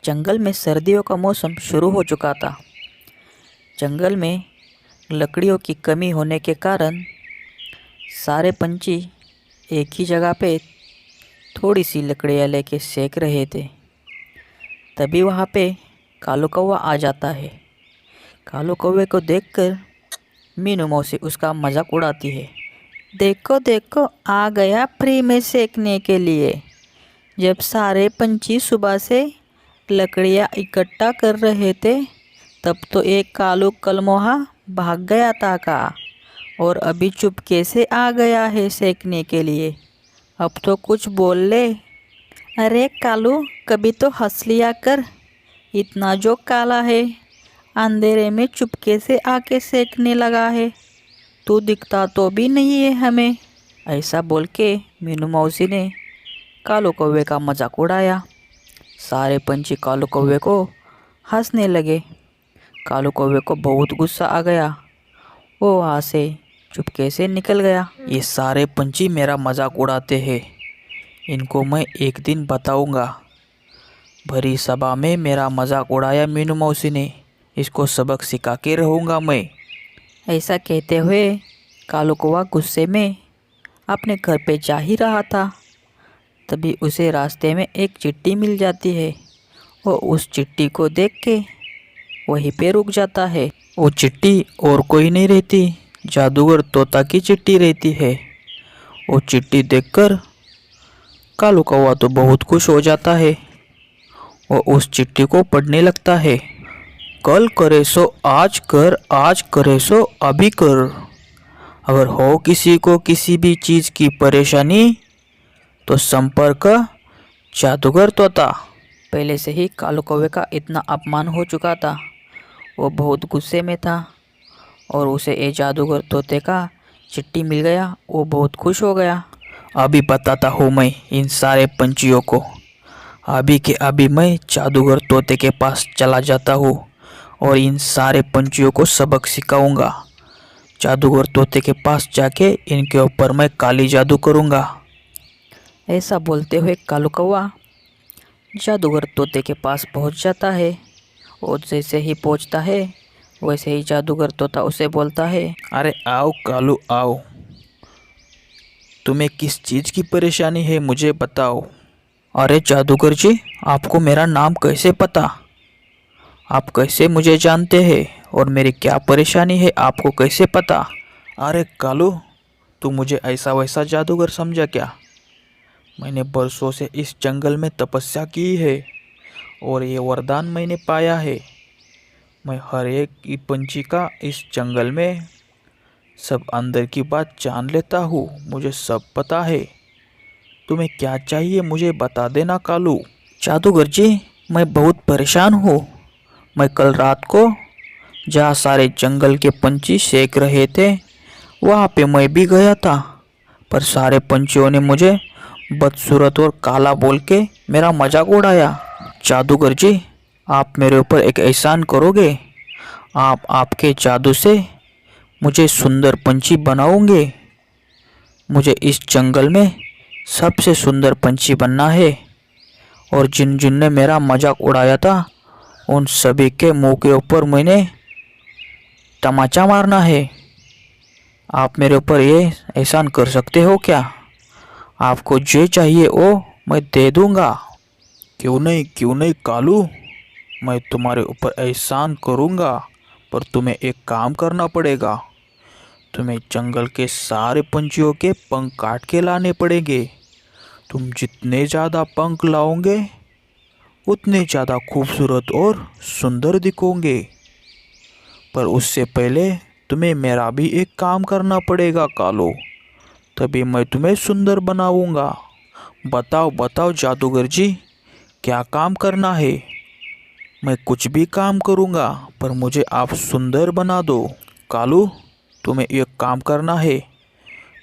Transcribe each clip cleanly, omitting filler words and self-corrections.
जंगल में सर्दियों का मौसम शुरू हो चुका था। जंगल में लकड़ियों की कमी होने के कारण सारे पंछी एक ही जगह पे थोड़ी सी लकड़ियाँ लेके सेक रहे थे। तभी वहाँ पे कालू कौवा आ जाता है। कालू कौवे को देखकर मीनू मौसी उसका मजाक उड़ाती है। देखो देखो, आ गया फ्री में सेकने के लिए। जब सारे पंछी सुबह से लकड़ियाँ इकट्ठा कर रहे थे तब तो एक कालू कलमोहा भाग गया था का, और अभी चुपके से आ गया है सेकने के लिए। अब तो कुछ बोल ले। अरे कालू, कभी तो हंस लिया कर। इतना जो काला है, अंधेरे में चुपके से आके सेकने लगा है। तू दिखता तो भी नहीं है हमें। ऐसा बोल के मीनू मौसी ने कालू कौवे का मजाक उड़ाया। सारे पंछी कालू कौवे को हंसने लगे। कालू कौवे को बहुत गुस्सा आ गया। वो वहाँ से चुपके से निकल गया। ये सारे पंछी मेरा मजाक उड़ाते हैं, इनको मैं एक दिन बताऊंगा। भरी सभा में मेरा मजाक उड़ाया मीनू मौसी ने, इसको सबक सिखा के रहूँगा मैं। ऐसा कहते हुए कालू कौवा गुस्से में अपने घर पे जा ही रहा था। तभी उसे रास्ते में एक चिट्ठी मिल जाती है। वो उस चिट्ठी को देख के वहीं पे रुक जाता है। वो चिट्ठी और कोई नहीं रहती, जादूगर तोता की चिट्ठी रहती है। वो चिट्ठी देखकर कालू कौवा तो बहुत खुश हो जाता है। वो उस चिट्ठी को पढ़ने लगता है। कल करे सो आज कर, आज करे सो अभी कर। अगर हो किसी को किसी भी चीज़ की परेशानी तो संपर्क जादूगर तोता। पहले से ही कालू कौवे का इतना अपमान हो चुका था। वो बहुत गुस्से में था और उसे ये जादूगर तोते का चिट्ठी मिल गया। वो बहुत खुश हो गया। अभी बताता हूँ मैं इन सारे पंछियों को। अभी के अभी मैं जादूगर तोते के पास चला जाता हूँ और इन सारे पंछियों को सबक सिखाऊंगा। जादूगर तोते के पास जाके इनके ऊपर मैं काली जादू करूँगा। ऐसा बोलते हुए कालू कौवा जादूगर तोते के पास पहुँच जाता है। और जैसे ही पहुँचता है वैसे ही जादूगर तोता उसे बोलता है, अरे आओ कालू आओ, तुम्हें किस चीज़ की परेशानी है मुझे बताओ। अरे जादूगर जी, आपको मेरा नाम कैसे पता? आप कैसे मुझे जानते हैं और मेरी क्या परेशानी है आपको कैसे पता? अरे कालू, तू मुझे ऐसा वैसा जादूगर समझा क्या? मैंने बरसों से इस जंगल में तपस्या की है और ये वरदान मैंने पाया है। मैं हर एक पंछी का इस जंगल में सब अंदर की बात जान लेता हूँ, मुझे सब पता है। तुम्हें क्या चाहिए मुझे बता देना कालू। जादूगर जी, मैं बहुत परेशान हूँ। मैं कल रात को जहाँ सारे जंगल के पंछी सेक रहे थे वहाँ पे मैं भी गया था, पर सारे पंछियों ने मुझे बदसूरत और काला बोल के मेरा मजाक उड़ाया। जादूगर जी, आप मेरे ऊपर एक एहसान करोगे? आप आपके जादू से मुझे सुंदर पंछी बनाओगे। मुझे इस जंगल में सबसे सुंदर पंछी बनना है और जिन जिन ने मेरा मजाक उड़ाया था उन सभी के मुंह के ऊपर मैंने तमाचा मारना है। आप मेरे ऊपर ये एहसान कर सकते हो क्या? आपको जो चाहिए वो मैं दे दूंगा। क्यों नहीं कालू, मैं तुम्हारे ऊपर एहसान करूंगा, पर तुम्हें एक काम करना पड़ेगा। तुम्हें जंगल के सारे पंछियों के पंख काट के लाने पड़ेंगे। तुम जितने ज़्यादा पंख लाओगे उतने ज़्यादा खूबसूरत और सुंदर दिखोगे। पर उससे पहले तुम्हें मेरा भी एक काम करना पड़ेगा कालो, तभी मैं तुम्हें सुंदर बनाऊंगा। बताओ बताओ जादूगर जी, क्या काम करना है? मैं कुछ भी काम करूंगा, पर मुझे आप सुंदर बना दो। कालू, तुम्हें एक काम करना है।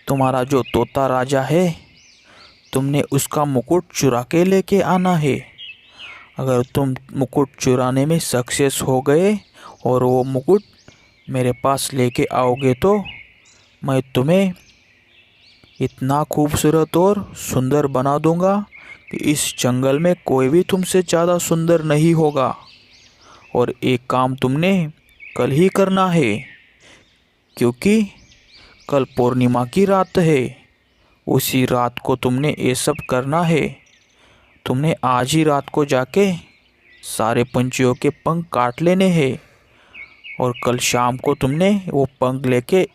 तुम्हारा जो तोता राजा है, तुमने उसका मुकुट चुरा के लेके आना है। अगर तुम मुकुट चुराने में सक्सेस हो गए और वो मुकुट मेरे पास लेके आओगे तो मैं तुम्हें इतना खूबसूरत और सुंदर बना दूंगा कि इस जंगल में कोई भी तुमसे ज़्यादा सुंदर नहीं होगा। और एक काम तुमने कल ही करना है, क्योंकि कल पूर्णिमा की रात है। उसी रात को तुमने ये सब करना है। तुमने आज ही रात को जाके सारे पंछियों के पंख काट लेने हैं, और कल शाम को तुमने वो पंख लेके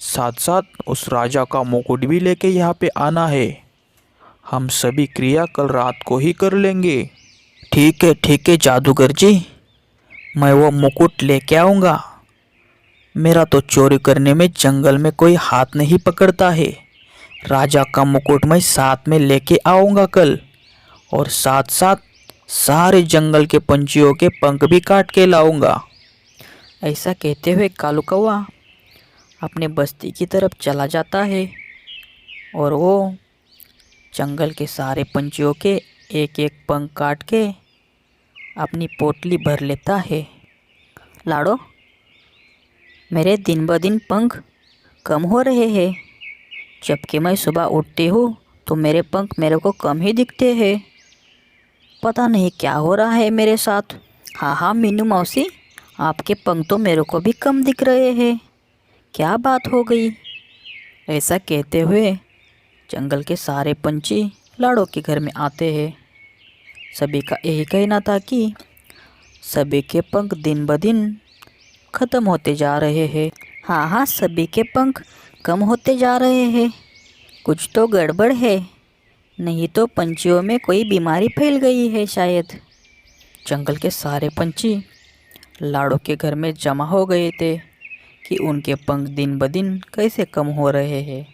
साथ साथ उस राजा का मुकुट भी लेके यहाँ पे आना है। हम सभी क्रिया कल रात को ही कर लेंगे। ठीक है जादूगर जी, मैं वो मुकुट लेके आऊँगा। मेरा तो चोरी करने में जंगल में कोई हाथ नहीं पकड़ता है। राजा का मुकुट मैं साथ में लेके आऊँगा कल, और साथ साथ सारे जंगल के पंछियों के पंख भी काट के लाऊंगा। ऐसा कहते हुए कालू कौवा अपने बस्ती की तरफ चला जाता है, और वो जंगल के सारे पंछियों के एक एक पंख काट के अपनी पोटली भर लेता है। लाड़ो, मेरे दिन ब दिन पंख कम हो रहे हैं। जबकि मैं सुबह उठती हूँ तो मेरे पंख मेरे को कम ही दिखते हैं। पता नहीं क्या हो रहा है मेरे साथ। हाँ मीनू मौसी, आपके पंख तो मेरे को भी कम दिख रहे हैं। क्या बात हो गई? ऐसा कहते हुए जंगल के सारे पंछी लाड़ो के घर में आते हैं। सभी का यही कहना था कि सभी के पंख दिन ब दिन ख़त्म होते जा रहे हैं। हाँ, सभी के पंख कम होते जा रहे हैं। कुछ तो गड़बड़ है, नहीं तो पंछियों में कोई बीमारी फैल गई है शायद। जंगल के सारे पंछी लाड़ो के घर में जमा हो गए थे कि उनके पंख दिन ब दिन कैसे कम हो रहे हैं।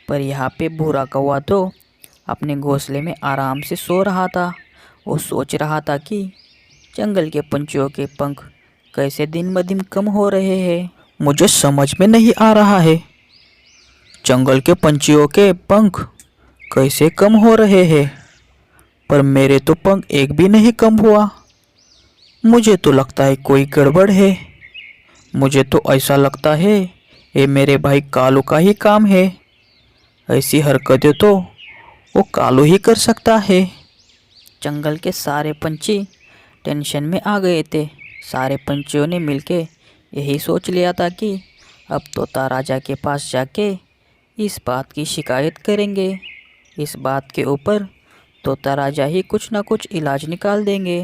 पर यहाँ पे भूरा कौवा तो अपने घोंसले में आराम से सो रहा था। वो सोच रहा था कि जंगल के पंछियों के पंख कैसे दिन ब दिन कम हो रहे हैं। मुझे समझ में नहीं आ रहा है, जंगल के पंछियों के पंख कैसे कम हो रहे हैं, पर मेरे तो पंख एक भी नहीं कम हुआ। मुझे तो लगता है कोई गड़बड़ है। मुझे तो ऐसा लगता है ये मेरे भाई कालू का ही काम है। ऐसी हरकतें तो वो कालू ही कर सकता है। जंगल के सारे पंछी टेंशन में आ गए थे। सारे पंछियों ने मिलके यही सोच लिया था कि अब तोता राजा के पास जाके इस बात की शिकायत करेंगे। इस बात के ऊपर तोता राजा ही कुछ ना कुछ इलाज निकाल देंगे।